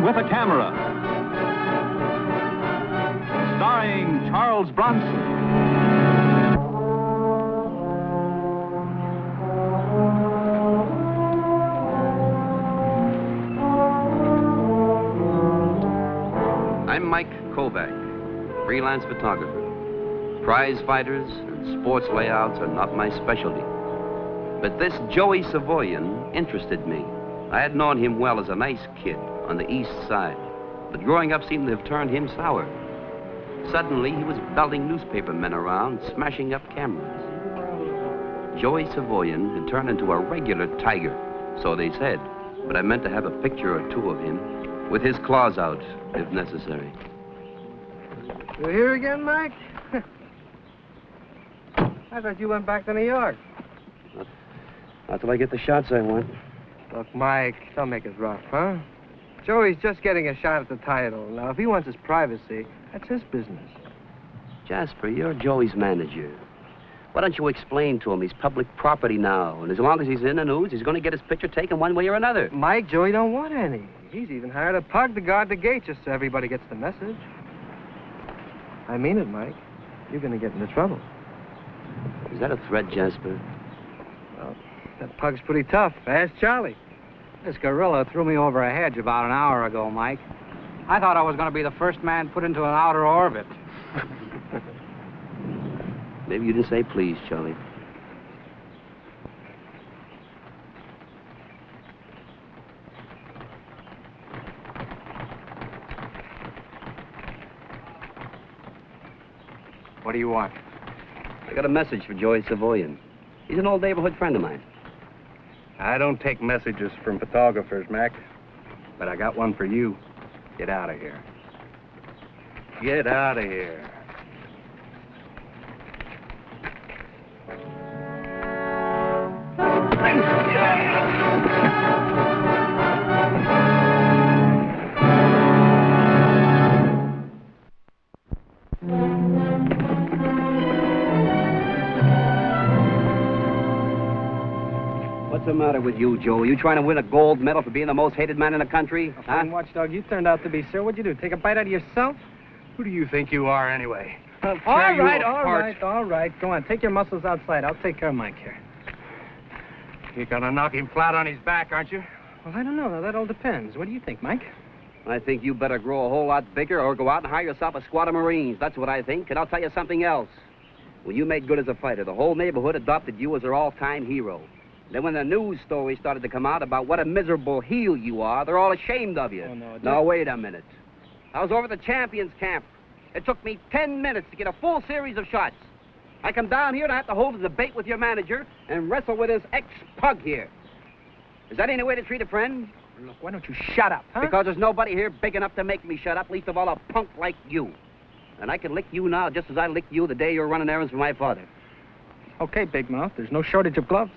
with a Camera. Starring Charles Bronson. I'm Mike Kovac, freelance photographer. Prize fighters and sports layouts are not my specialty. But this Joey Savoyan interested me. I had known him well as a nice kid on the east side, but growing up seemed to have turned him sour. Suddenly, he was belting newspapermen around, smashing up cameras. Joey Savoyan had turned into a regular tiger, so they said, but I meant to have a picture or two of him, with his claws out, if necessary. You here again, Mike? I thought you went back to New York. Not till I get the shots I want. Look, Mike, don't make it rough, huh? Joey's just getting a shot at the title. Now, if he wants his privacy, that's his business. Jasper, you're Joey's manager. Why don't you explain to him he's public property now, and as long as he's in the news, he's going to get his picture taken one way or another. Mike, Joey don't want any. He's even hired a pug to guard the gate just so everybody gets the message. I mean it, Mike. You're going to get into trouble. Is that a threat, Jasper? Well, that pug's pretty tough. Ask Charlie. This gorilla threw me over a hedge about an hour ago, Mike. I thought I was going to be the first man put into an outer orbit. Maybe you didn't say please, Charlie. What do you want? I got a message for Joey Savoyan. He's an old neighborhood friend of mine. I don't take messages from photographers, Mac. But I got one for you. Get out of here. Get out of here. What's the matter with you, Joe? Are you trying to win a gold medal for being the most hated man in the country? A fine watchdog you turned out to be, sir. What'd you do, take a bite out of yourself? Who do you think you are, anyway? All right. Go on, take your muscles outside. I'll take care of Mike here. You're gonna knock him flat on his back, aren't you? Well, I don't know. Now, that all depends. What do you think, Mike? I think you better grow a whole lot bigger or go out and hire yourself a squad of Marines. That's what I think. And I'll tell you something else. When you made good as a fighter, the whole neighborhood adopted you as their all-time hero. Then when the news stories started to come out about what a miserable heel you are, they're all ashamed of you. Oh, no. Now, wait a minute. I was over at the champions camp. It took me 10 minutes to get a full series of shots. I come down here and I have to hold a debate with your manager and wrestle with this ex-pug here. Is that any way to treat a friend? Look, why don't you shut up, huh? Because there's nobody here big enough to make me shut up, least of all a punk like you. And I can lick you now just as I licked you the day you were running errands for my father. Okay, Big Mouth. There's no shortage of gloves.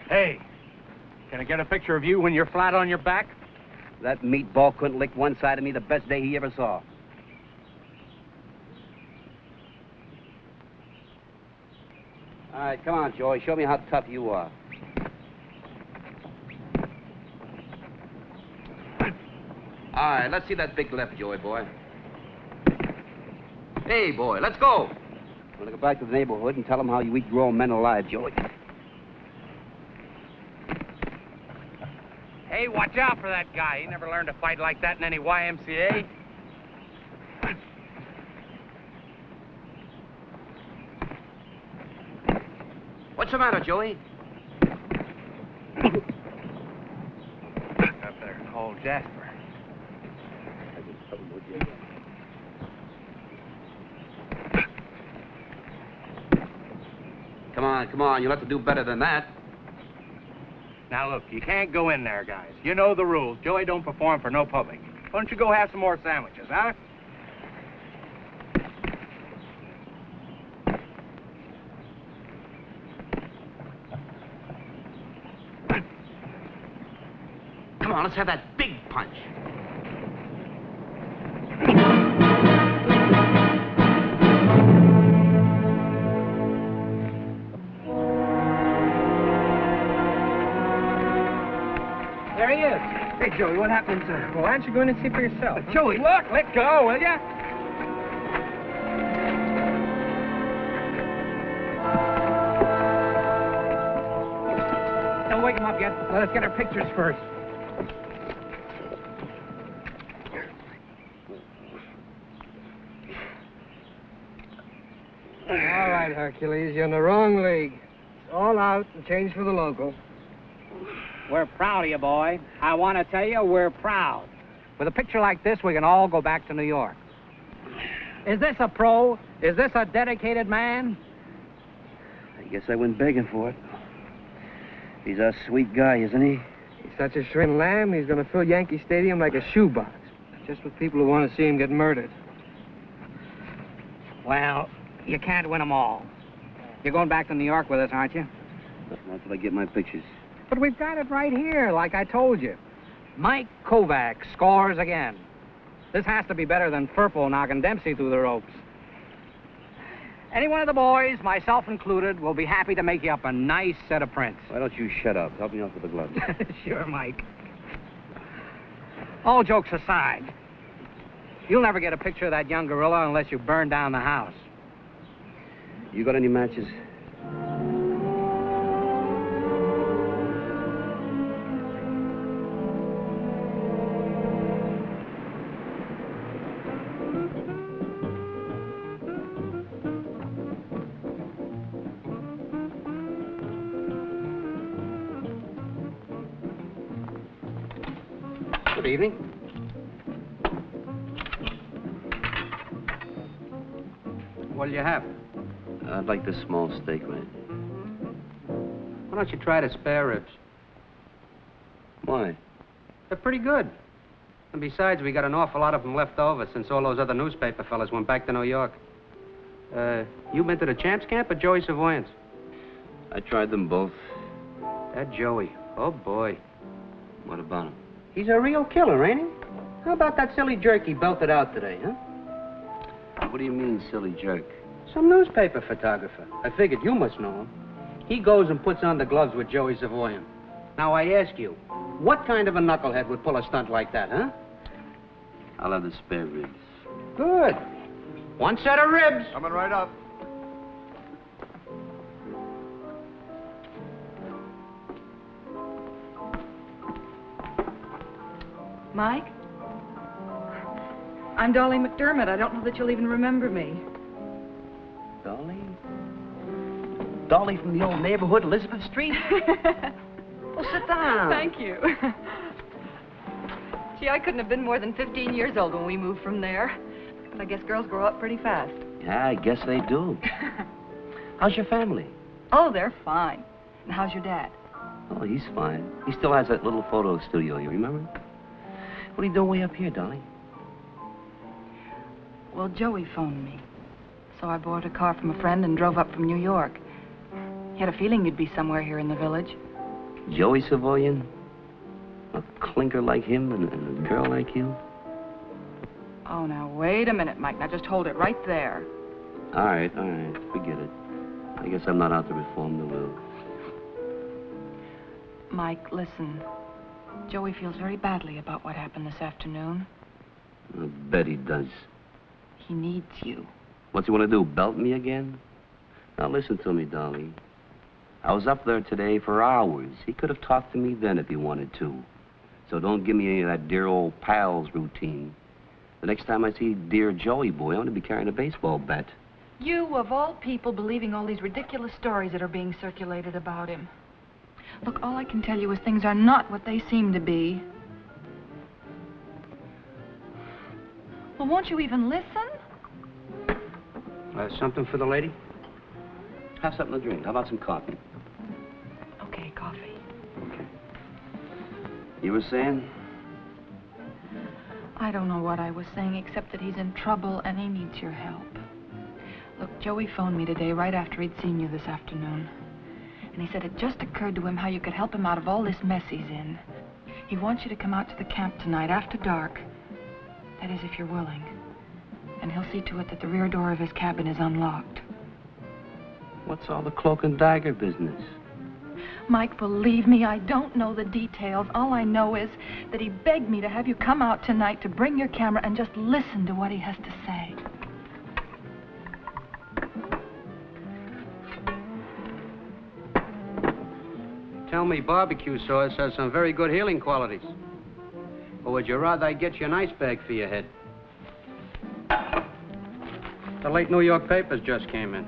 Hey, can I get a picture of you when you're flat on your back? That meatball couldn't lick one side of me the best day he ever saw. All right, come on, Joey. Show me how tough you are. All right, let's see that big left, Joey boy. Hey, boy, let's go. I'm gonna go back to the neighborhood and tell them how you eat grown men alive, Joey. Hey, watch out for that guy. He never learned to fight like that in any YMCA. What's the matter, Joey? Up there, old Jasper. Come on. You'll have to do better than that. Now, look, you can't go in there, guys. You know the rules. Joey don't perform for no public. Why don't you go have some more sandwiches, huh? Come on, let's have that big punch. There he is. Hey, Joey, what happened, sir? Well, why don't you go in and see for yourself? Joey, look! Let go, will ya? Don't wake him up yet. Let us get our pictures first. All right, Hercules, you're in the wrong league. It's all out and change for the local. We're proud of you, boy. I want to tell you, we're proud. With a picture like this, we can all go back to New York. Is this a pro? Is this a dedicated man? I guess I went begging for it. He's a sweet guy, isn't he? He's such a shrimp lamb, he's going to fill Yankee Stadium like a shoebox. Just with people who want to see him get murdered. Well, you can't win them all. You're going back to New York with us, aren't you? Not till I get my pictures. But we've got it right here, like I told you. Mike Kovac scores again. This has to be better than Furpo knocking Dempsey through the ropes. Any one of the boys, myself included, will be happy to make you up a nice set of prints. Why don't you shut up? Help me out with the gloves. Sure, Mike. All jokes aside, you'll never get a picture of that young gorilla unless you burn down the house. You got any matches? Good evening. What'll you have? I'd like the small steak, man. Why don't you try the spare ribs? Why? They're pretty good. And besides, we got an awful lot of them left over since all those other newspaper fellas went back to New York. You been to the Champs Camp or Joey Savoyan's? I tried them both. That Joey. Oh, boy. What about him? He's a real killer, ain't he? How about that silly jerk he belted out today, huh? What do you mean, silly jerk? Some newspaper photographer. I figured you must know him. He goes and puts on the gloves with Joey Savoyan. Now, I ask you, what kind of a knucklehead would pull a stunt like that, huh? I'll have the spare ribs. Good. One set of ribs. Coming right up. Mike? I'm Dolly McDermott. I don't know that you'll even remember me. Dolly? Dolly from the old neighborhood, Elizabeth Street? Well, sit down. Thank you. Gee, I couldn't have been more than 15 years old when we moved from there. But I guess girls grow up pretty fast. Yeah, I guess they do. How's your family? Oh, they're fine. And how's your dad? Oh, he's fine. He still has that little photo studio, you remember? What are you doing way up here, Dolly? Well, Joey phoned me. So I borrowed a car from a friend and drove up from New York. He had a feeling you'd be somewhere here in the village. Joey Savoyan? A clinker like him and a girl like you? Oh, now, wait a minute, Mike. Now, just hold it right there. All right. Forget it. I guess I'm not out to reform the will. Mike, listen. Joey feels very badly about what happened this afternoon. I bet he does. He needs you. What's he want to do, belt me again? Now, listen to me, Dolly. I was up there today for hours. He could have talked to me then if he wanted to. So don't give me any of that dear old pals routine. The next time I see dear Joey boy, I'm going to be carrying a baseball bat. You, of all people, believing all these ridiculous stories that are being circulated about him. Look, all I can tell you is things are not what they seem to be. Well, won't you even listen? Something for the lady? Have something to drink. How about some coffee? Okay, coffee. Okay. You were saying? I don't know what I was saying, except that he's in trouble and he needs your help. Look, Joey phoned me today right after he'd seen you this afternoon. And he said it just occurred to him how you could help him out of all this mess he's in. He wants you to come out to the camp tonight after dark. That is, if you're willing. And he'll see to it that the rear door of his cabin is unlocked. What's all the cloak and dagger business? Mike, believe me, I don't know the details. All I know is that he begged me to have you come out tonight to bring your camera and just listen to what he has to say. Tell me barbecue sauce has some very good healing qualities. Or would you rather I get you an ice bag for your head? The late New York papers just came in.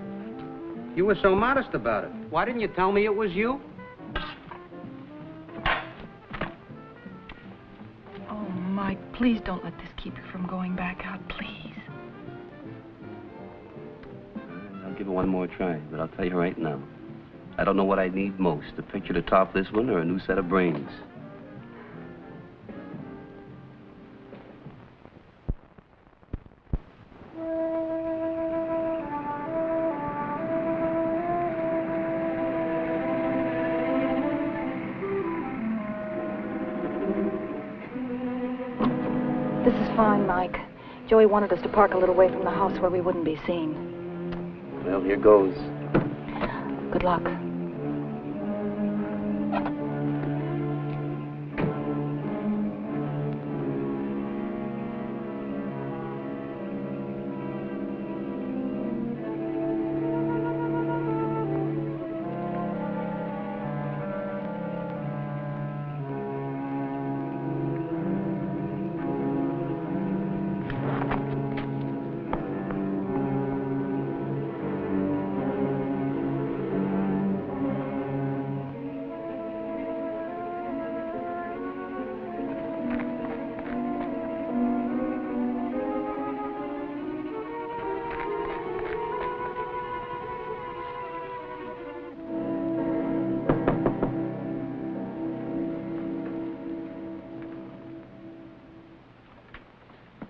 You were so modest about it. Why didn't you tell me it was you? Oh, Mike, please don't let this keep you from going back out, please. I'll give it one more try, but I'll tell you right now. I don't know what I need most, a picture to top this one or a new set of brains. This is fine, Mike. Joey wanted us to park a little way from the house where we wouldn't be seen. Well, here goes. Good luck.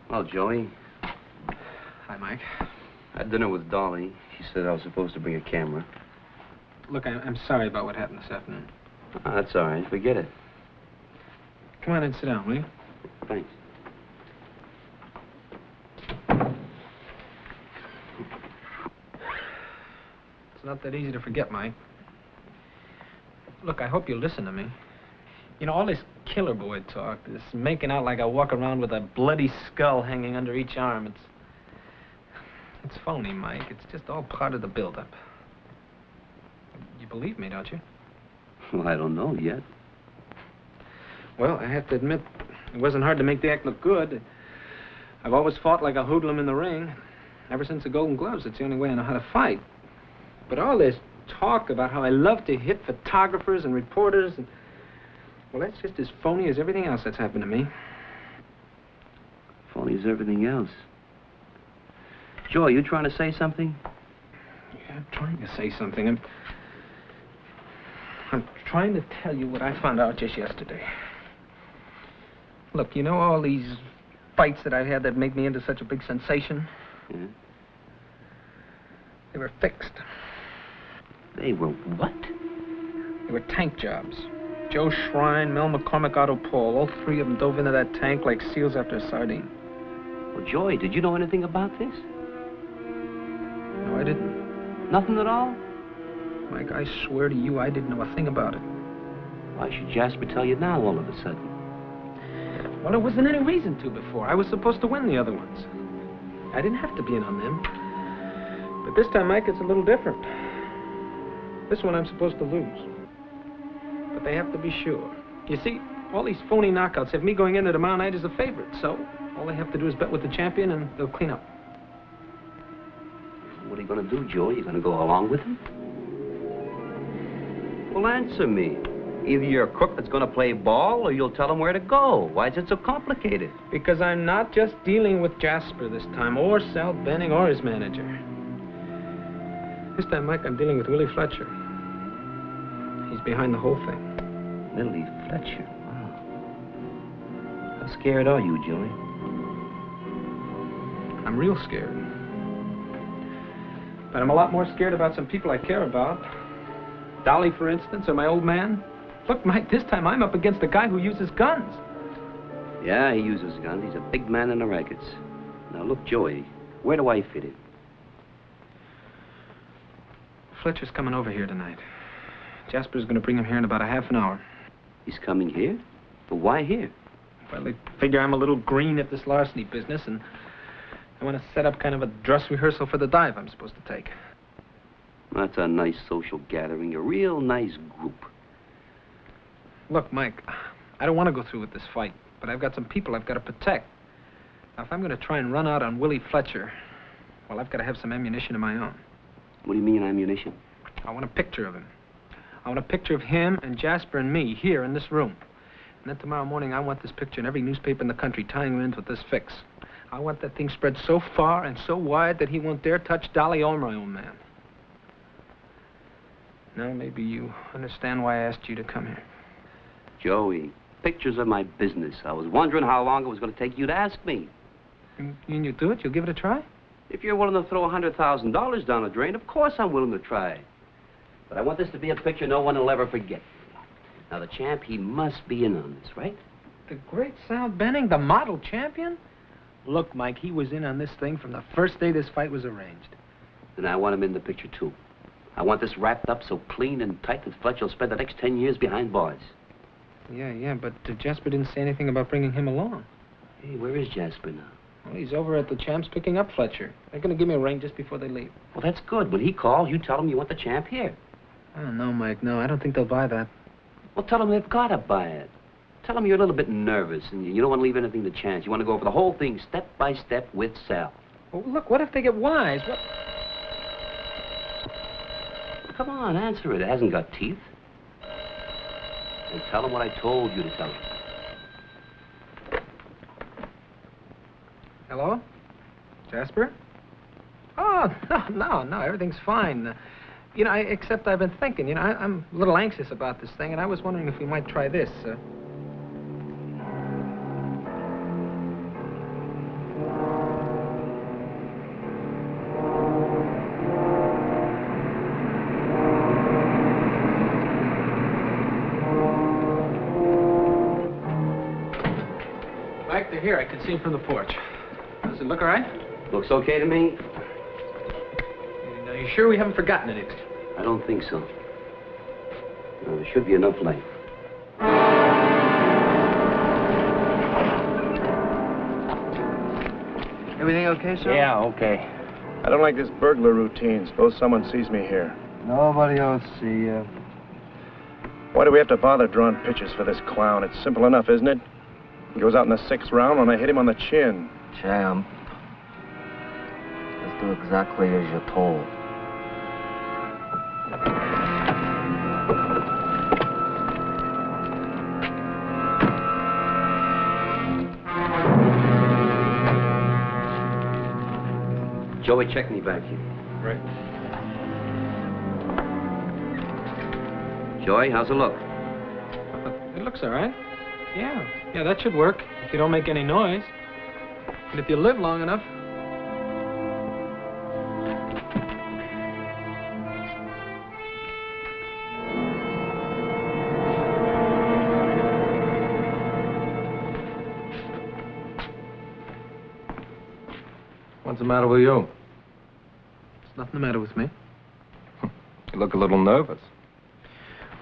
Well, Joey. Hi, Mike. I had dinner with Dolly. She said I was supposed to bring a camera. Look, I'm sorry about what happened this afternoon. Oh, that's all right. Forget it. Come on and sit down, will you? Thanks. It's not that easy to forget, Mike. Look, I hope you'll listen to me. You know, all this killer boy talk, this making out like I walk around with a bloody skull hanging under each arm, it's phony, Mike. It's just all part of the build-up. You believe me, don't you? Well, I don't know yet. Well, I have to admit, it wasn't hard to make the act look good. I've always fought like a hoodlum in the ring. Ever since the Golden Gloves, it's the only way I know how to fight. But all this talk about how I love to hit photographers and reporters, and well, that's just as phony as everything else that's happened to me. Phony as everything else. Joe, you trying to say something? Yeah, I'm trying to say something. I'm trying to tell you what I found out just yesterday. Look, you know all these fights that I had that made me into such a big sensation? Yeah. They were fixed. They were what? They were tank jobs. Joe Shrine, Mel McCormick, Otto Paul, all three of them dove into that tank like seals after a sardine. Well, Joey, did you know anything about this? No, I didn't. Nothing at all? Mike, I swear to you, I didn't know a thing about it. Why should Jasper tell you now all of a sudden? Well, there wasn't any reason to before. I was supposed to win the other ones. I didn't have to be in on them. But this time, Mike, it's a little different. This one I'm supposed to lose. But they have to be sure. You see, all these phony knockouts have me going into tomorrow night as a favorite, so all they have to do is bet with the champion and they'll clean up. What are you going to do, Joe? You going to go along with him? Well, answer me. Either you're a crook that's going to play ball or you'll tell him where to go. Why is it so complicated? Because I'm not just dealing with Jasper this time, or Sal Benning, or his manager. This time, Mike, I'm dealing with Willie Fletcher. He's behind the whole thing. Willie Fletcher? Wow. How scared are you, Joey? I'm real scared. But I'm a lot more scared about some people I care about. Dolly, for instance, or my old man. Look, Mike, this time I'm up against a guy who uses guns. Yeah, he uses guns. He's a big man in the rackets. Now, look, Joey, where do I fit in? Fletcher's coming over here tonight. Jasper's going to bring him here in about a half an hour. He's coming here? But why here? Well, they figure I'm a little green at this larceny business, and I want to set up kind of a dress rehearsal for the dive I'm supposed to take. That's a nice social gathering, a real nice group. Look, Mike, I don't want to go through with this fight, but I've got some people I've got to protect. Now, if I'm going to try and run out on Willie Fletcher, well, I've got to have some ammunition of my own. What do you mean, ammunition? I want a picture of him. I want a picture of him and Jasper and me here in this room. And then tomorrow morning, I want this picture in every newspaper in the country tying him in with this fix. I want that thing spread so far and so wide that he won't dare touch Dolly or my own man. Now, maybe you understand why I asked you to come here. Joey, pictures are my business. I was wondering how long it was going to take you to ask me. And you do it? You'll give it a try? If you're willing to throw $100,000 down the drain, of course I'm willing to try. But I want this to be a picture no one will ever forget. Now, the champ, he must be in on this, right? The great Sal Benning, the model champion? Look, Mike, he was in on this thing from the first day this fight was arranged. And I want him in the picture, too. I want this wrapped up so clean and tight that Fletcher will spend the next 10 years behind bars. Yeah, but Jasper didn't say anything about bringing him along. Hey, where is Jasper now? Well, he's over at the Champ's picking up Fletcher. They're going to give me a ring just before they leave. Well, that's good. When he calls, you tell him you want the champ here. Oh, no, Mike, no. I don't think they'll buy that. Well, tell them they've got to buy it. Tell them you're a little bit nervous and you don't want to leave anything to chance. You want to go over the whole thing step by step with Sal. Well, look, what if they get wise? What? Come on, answer it. It hasn't got teeth. And tell them what I told you to tell them. Hello? Jasper? Oh, no, everything's fine. Except I've been thinking, I'm a little anxious about this thing, and I was wondering if we might try this. Mike, they're here. I can see them from the porch. Does it look all right? Looks okay to me. Are you sure we haven't forgotten anything? I don't think so. No, there should be enough light. Everything okay, sir? Yeah, okay. I don't like this burglar routine. Suppose someone sees me here. Nobody else see you. Why do we have to bother drawing pictures for this clown? It's simple enough, isn't it? He goes out in the 6th round when I hit him on the chin. Champ. Just do exactly as you're told. Joey, check me back here. Right. Joey, how's it look? It looks all right. Yeah, that should work if you don't make any noise. And if you live long enough. What's the matter with you? There's nothing the matter with me. You look a little nervous.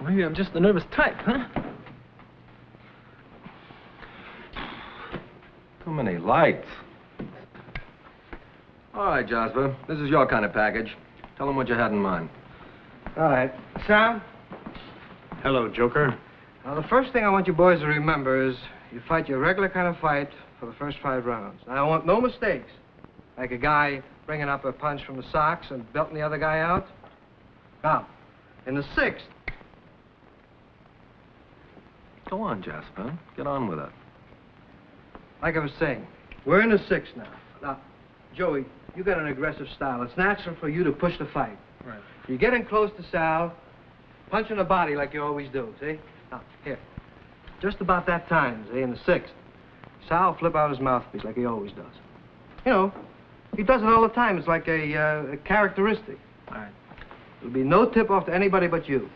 Well, maybe I'm just the nervous type, huh? Too many lights. All right, Jasper. This is your kind of package. Tell them what you had in mind. All right. Sam? Hello, Joker. Now, the first thing I want you boys to remember is you fight your regular kind of fight for the first 5 rounds. Now, I want no mistakes. Like a guy bringing up a punch from the socks and belting the other guy out. Now, in the 6th. Go on, Jasper. Get on with it. Like I was saying, we're in the 6th now. Now, Joey, you got an aggressive style. It's natural for you to push the fight. Right. You get in close to Sal, punch in the body like you always do, see? Now, here. Just about that time, see, in the 6th, Sal will flip out his mouthpiece like he always does. You know, he does it all the time. It's like a characteristic. All right. There'll be no tip-off to anybody but you.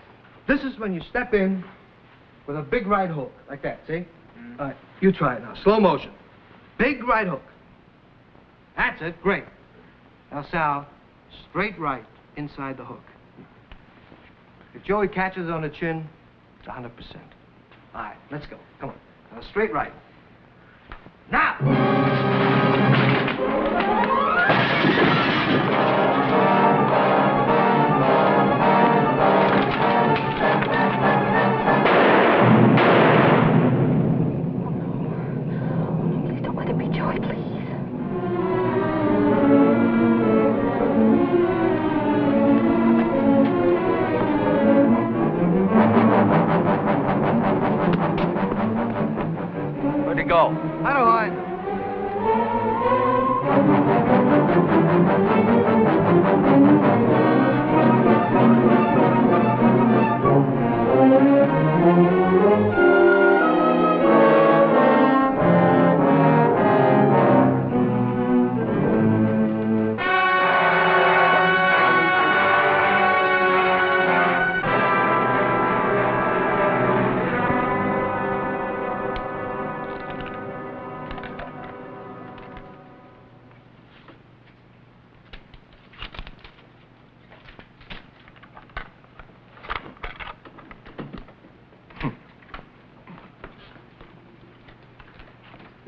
This is when you step in with a big right hook, like that, see? All right, you try it now. Slow motion. Big right hook. That's it. Great. Now, Sal, straight right inside the hook. If Joey catches on the chin, it's 100%. All right, let's go. Come on. Now, straight right. Now! Please don't let it be Joey, please. Where'd he go? I don't mind.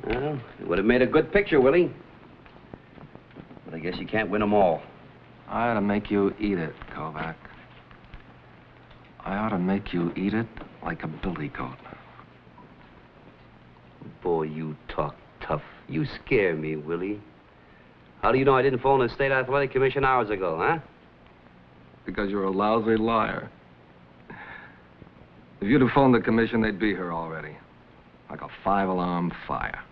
Well, it would have made a good picture, Willie. But I guess you can't win them all. I ought to make you eat it, Kovac. I ought to make you eat it like a billy goat. Boy, you talk tough. You scare me, Willie. How do you know I didn't phone the State Athletic Commission hours ago, huh? Because you're a lousy liar. If you'd have phoned the commission, they'd be here already. Like a 5-alarm fire.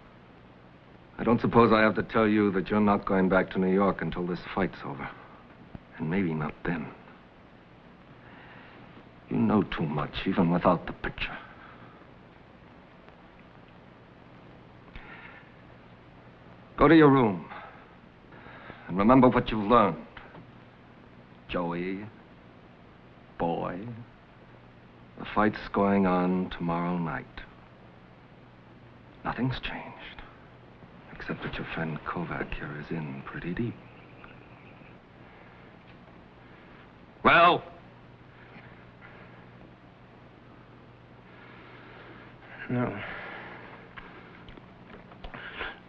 I don't suppose I have to tell you that you're not going back to New York until this fight's over. And maybe not then. You know too much, even without the picture. Go to your room. And remember what you've learned. Joey, boy, the fight's going on tomorrow night. Nothing's changed. Except that your friend Kovac here is in pretty deep. Well? No.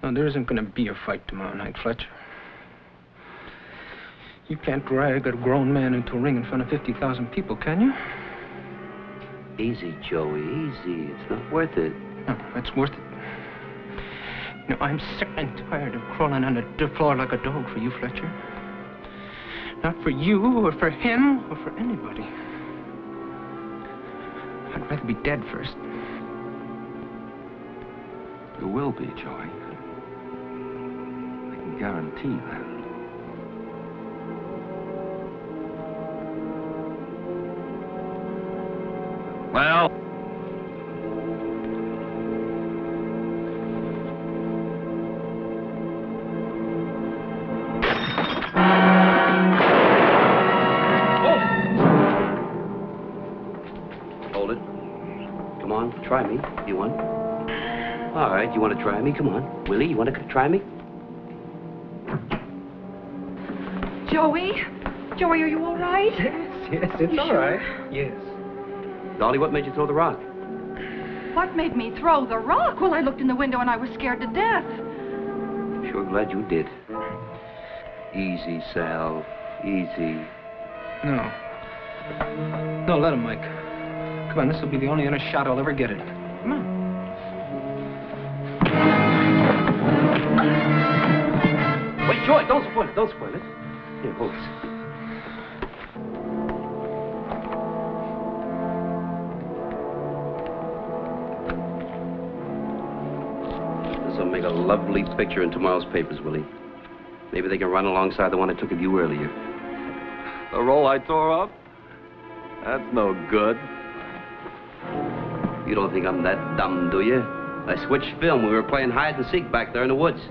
No, there isn't going to be a fight tomorrow night, Fletcher. You can't drag a grown man into a ring in front of 50,000 people, can you? Easy, Joey, easy. It's not worth it. No, it's worth it. You know, I'm sick and tired of crawling on the floor like a dog for you, Fletcher. Not for you, or for him, or for anybody. I'd rather be dead first. You will be, Joey. I can guarantee that. Well? Hold it. Come on, try me. You want? All right, you want to try me? Come on. Willie, you want to try me? Joey? Joey, are you all right? Yes, it's all right. Yes. Dolly, what made you throw the rock? What made me throw the rock? Well, I looked in the window and I was scared to death. Sure glad you did. Easy, Sal. Easy. No. No, let him, Mike. Come on, this will be the only honest shot I'll ever get at it. Come on. Wait, Joy, don't spoil it. Don't spoil it. Here, hold this. This'll make a lovely picture in tomorrow's papers, Willie. Maybe they can run alongside the one I took of you earlier. The roll I tore up? That's no good. You don't think I'm that dumb, do you? I switched film. We were playing hide and seek back there in the woods.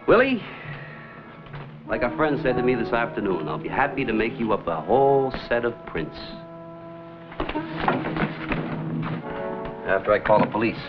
Willie, like a friend said to me this afternoon, I'll be happy to make you up a whole set of prints. After I call the police.